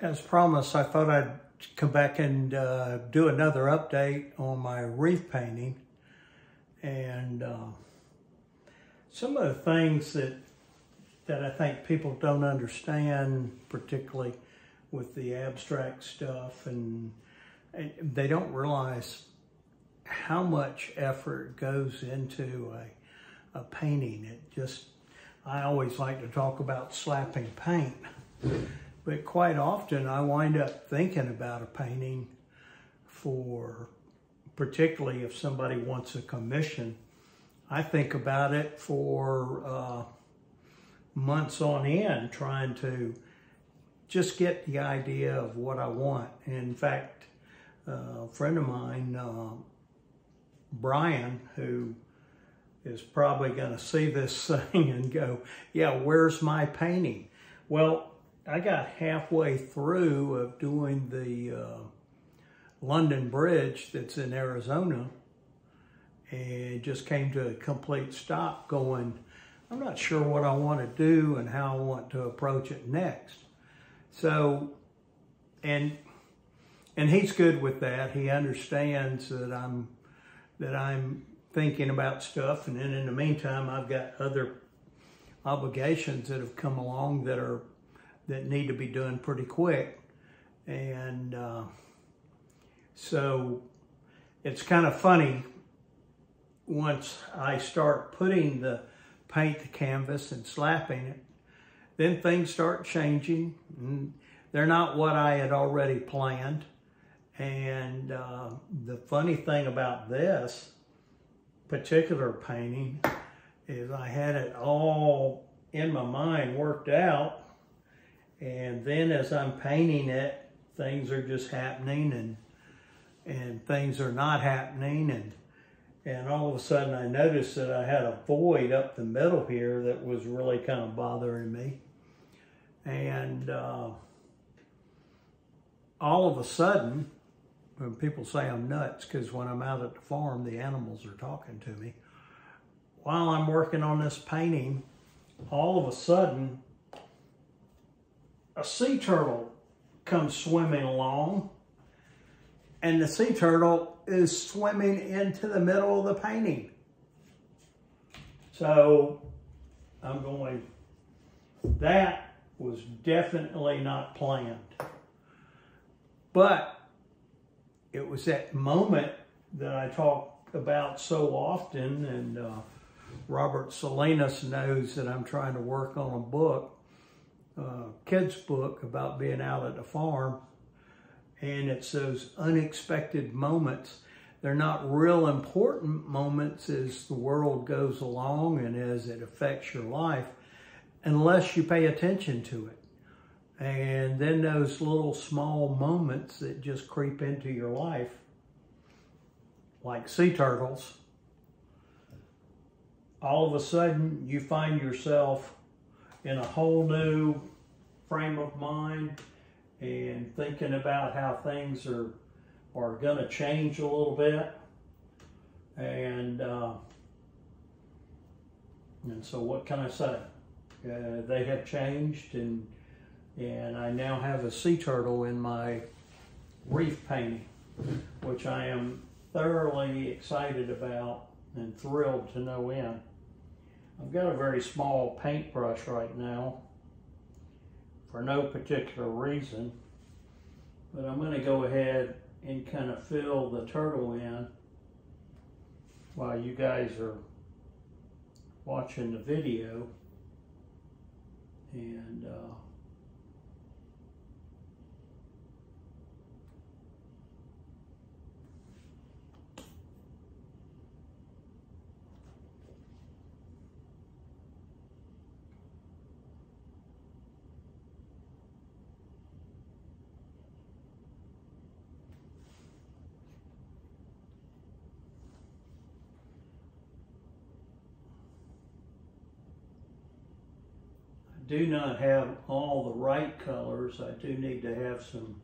As promised, I thought I'd come back and do another update on my reef painting. And some of the things that I think people don't understand, particularly with the abstract stuff, and they don't realize how much effort goes into a painting. I always like to talk about slapping paint. But quite often I wind up thinking about a painting particularly if somebody wants a commission, I think about it for months on end, trying to just get the idea of what I want. In fact, a friend of mine, Brian, who is probably going to see this thing and go, yeah, where's my painting? Well, I got halfway through of doing the London Bridge that's in Arizona and just came to a complete stop going, I'm not sure what I want to do and how I want to approach it next. So, and he's good with that. He understands that I'm thinking about stuff, and then in the meantime, I've got other obligations that have come along that need to be done pretty quick. And so it's kind of funny, once I start putting the paint to canvas and slapping it, then things start changing. And they're not what I had already planned. And the funny thing about this particular painting is I had it all in my mind worked out. And then as I'm painting it, things are just happening and things are not happening. And all of a sudden I noticed that I had a void up the middle here that was really kind of bothering me. And all of a sudden, when people say I'm nuts, because when I'm out at the farm, the animals are talking to me. While I'm working on this painting, all of a sudden, a sea turtle comes swimming along, and the sea turtle is swimming into the middle of the painting. So I'm going, that was definitely not planned. But it was that moment that I talk about so often, and Robert Salinas knows that I'm trying to work on a book, kid's book about being out at the farm, and it's those unexpected moments. They're not real important moments as the world goes along and as it affects your life, unless you pay attention to it. And then those little small moments that just creep into your life, like sea turtles, all of a sudden you find yourself in a whole new frame of mind and thinking about how things are going to change a little bit. And so what can I say? They have changed, and I now have a sea turtle in my reef painting, which I am thoroughly excited about and thrilled to no end. I've got a very small paintbrush right now for no particular reason, but I'm going to go ahead and kind of fill the turtle in while you guys are watching the video. And do not have all the right colors. I do need to have some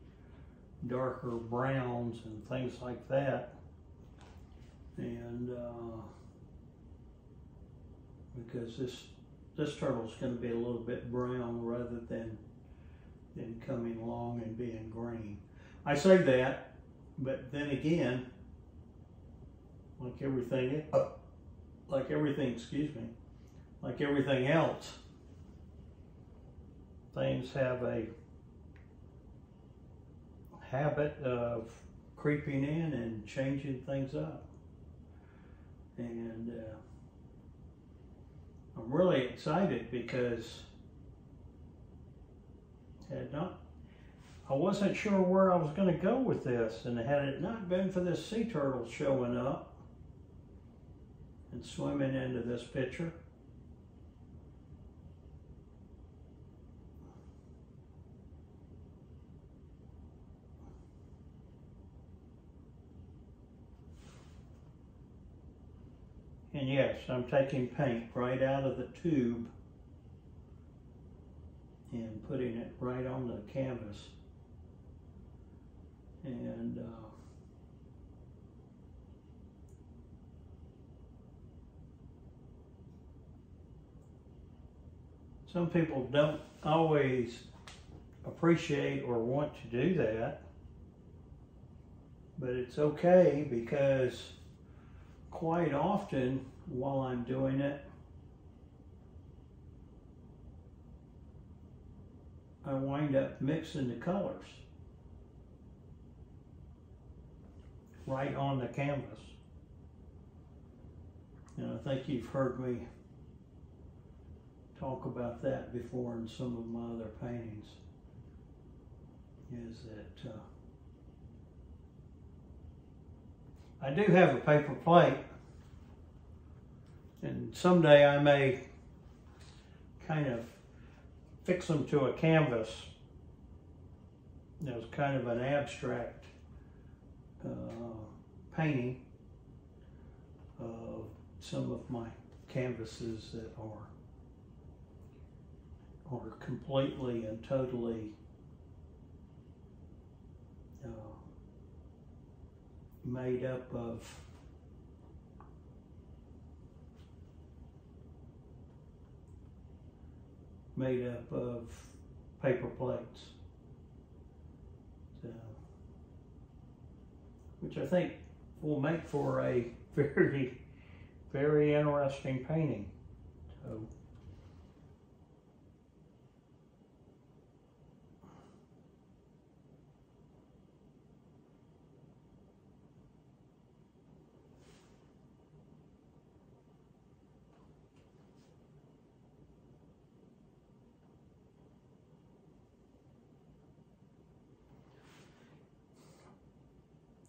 darker browns and things like that. And because this turtle's going to be a little bit brown rather than than coming along and being green. I say that, but then again, like everything else, things have a habit of creeping in and changing things up. And I'm really excited because I wasn't sure where I was going to go with this, and had it not been for this sea turtle showing up and swimming into this picture, and yes, I'm taking paint right out of the tube and putting it right on the canvas. And some people don't always appreciate or want to do that, but it's okay, because quite often while I'm doing it, I wind up mixing the colors right on the canvas. And I think you've heard me talk about that before in some of my other paintings, is that I do have a paper plate, and someday I may kind of fix them to a canvas. There's kind of an abstract painting of some of my canvases that are completely and totally made up of paper plates, so, which I think will make for a very, very interesting painting. So,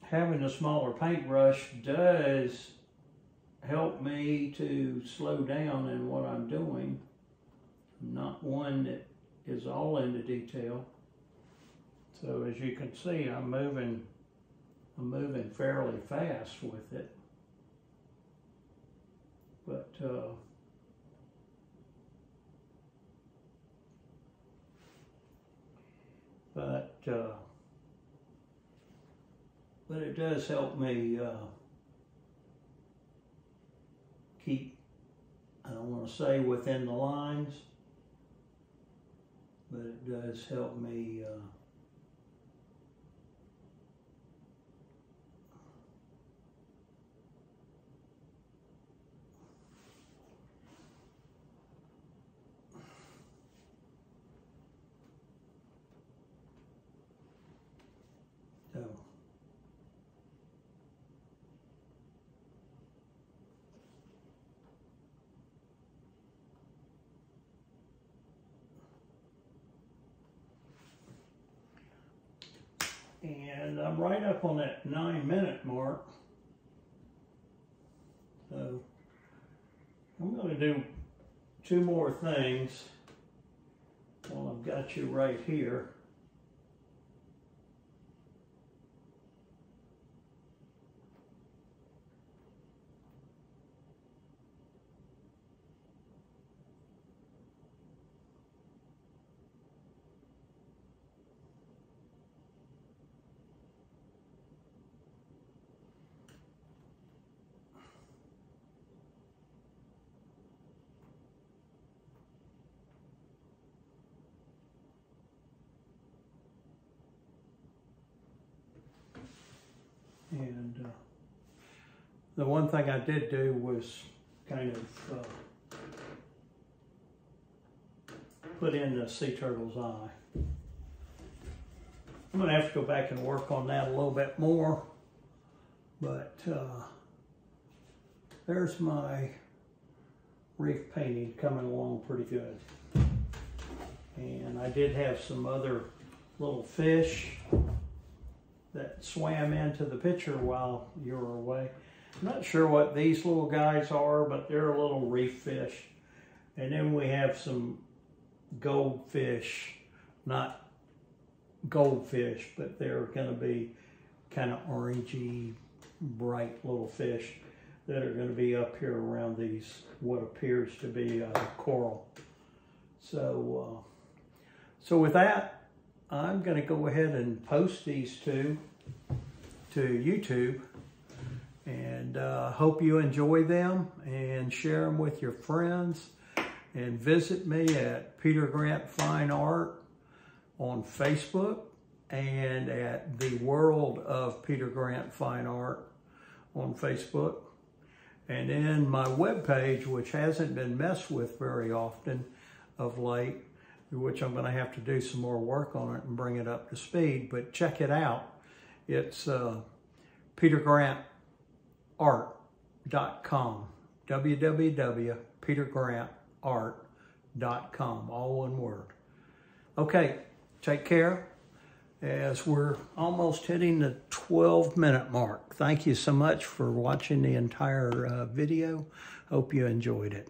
having a smaller paintbrush does help me to slow down in what I'm doing. I'm not one that is all into detail. So as you can see, I'm moving fairly fast with it. But it does help me keep, I don't want to say within the lines, but it does help me so. And I'm right up on that 9-minute mark. So I'm going to do 2 more things while I've got you right here. the one thing I did do was kind of put in the sea turtle's eye. I'm gonna have to go back and work on that a little bit more, but there's my reef painting coming along pretty good. And I did have some other little fish that swam into the picture while you were away. I'm not sure what these little guys are, but they're a little reef fish. And then we have some goldfish, not goldfish, but they're gonna be kind of orangey, bright little fish that are gonna be up here around these, what appears to be coral. So, so with that, I'm gonna go ahead and post these two to YouTube, and hope you enjoy them and share them with your friends, and visit me at Peter Grant Fine Art on Facebook and at the World of Peter Grant Fine Art on Facebook. And then my webpage, which hasn't been messed with very often of late, which I'm gonna have to do some more work on it and bring it up to speed, but check it out. It's petergrantart.com, www.petergrantart.com, all one word. Okay, take care, as we're almost hitting the 12-minute mark. Thank you so much for watching the entire video. Hope you enjoyed it.